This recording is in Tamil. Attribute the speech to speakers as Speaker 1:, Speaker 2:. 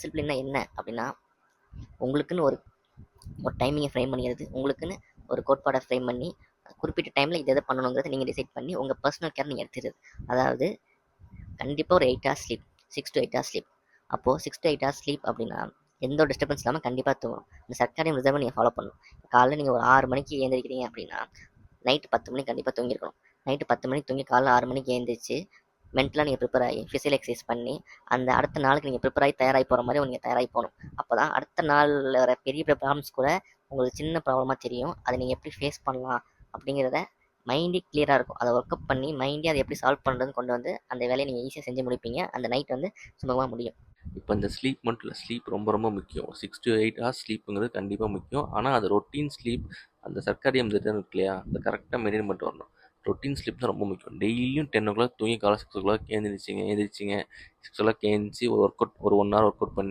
Speaker 1: டிசிப்ளின்னா என்ன அப்படின்னா, உங்களுக்குன்னு ஒரு ஒரு டைமிங்கை ஃப்ரேம் பண்ணிக்கிறது, உங்களுக்குன்னு ஒரு கோட்பாடை ஃப்ரேம் பண்ணி குறிப்பிட்ட டைமில் இதை பண்ணணுங்கிறத நீங்கள் டிசைட் பண்ணி உங்கள் பர்சனல் கேர் நீங்கள் எடுத்துக்கிறது. அதாவது கண்டிப்பாக ஒரு 8 hours sleep, 6 to 8 hours sleep. அப்போது 6 to 8 ஹவர்ஸ் ஸ்லீப் அப்படின்னா எந்த ஒரு டிஸ்டர்பன்ஸ் இல்லாமல் கண்டிப்பாக தூங்கணும். இந்த சர்க்காரியம் ரிசர்வை நீங்கள் ஃபாலோ பண்ணணும். காலையில் நீங்கள் ஒரு 6 மணிக்கு எழுந்திரிக்கிறீங்க அப்படின்னா நைட்டு 10 மணிக்கு கண்டிப்பாக தூங்கியிருக்கணும். நைட்டு 10 மணிக்கு தூங்கி காலைல 6 மணிக்கு எழுந்திரிச்சு மென்டலாக நீங்கள் ப்ரிப்பேர் ஆகி ஃபிசிக்கல் எக்ஸசைஸ் பண்ணி அந்த அடுத்த நாளுக்கு நீங்கள் ப்ரிப்பேர் ஆகி தயாராகி போகிற மாதிரி நீங்கள் தயாராகி போகணும். அப்போ தான் அடுத்த நாளில் வர பெரிய பெரிய ப்ராப்ளம்ஸ் கூட உங்களுக்கு சின்ன ப்ராப்ளமாக தெரியும். அதை நீங்கள் எப்படி ஃபேஸ் பண்ணலாம் அப்படிங்கிறத மைண்டே கிளியராக இருக்கும். அதை ஒர்க் அப் பண்ணி மைண்டே அதை எப்படி சால்வ் பண்ணுறதுன்னு கொண்டு வந்து அந்த வேலையை நீங்கள் ஈஸியாக செஞ்சு முடிப்பீங்க. அந்த நைட் வந்து சுமூகமாக முடியும்.
Speaker 2: இப்போ இந்த ஸ்லீப் மட்டும் இல்லை, ஸ்லீப் ரொம்ப ரொம்ப முக்கியம். 6 to 8 ஹவர்ஸ் ஸ்லீப்புங்கிறது கண்டிப்பாக முக்கியம். ஆனால் அது ரொட்டீன் ஸ்லீப், அந்த சர்க்காரியம் ரிதம் இருக்கு இல்லையா, அதை கரெக்டாக மெயின்டைன் பண்ணிட்டு வரணும். ரொட்டீன் ஸ்லீப் தான் ரொம்ப முக்கியம். டெய்லியும் 10 o'clock தூங்கி காலை 6 o'clock எழுந்திரிச்சிங்க 6 o'clock எழுந்திரிச்சி ஒரு ஒர்க் அவுட், ஒரு 1 hour ஒர்க் அவுட் பண்ணி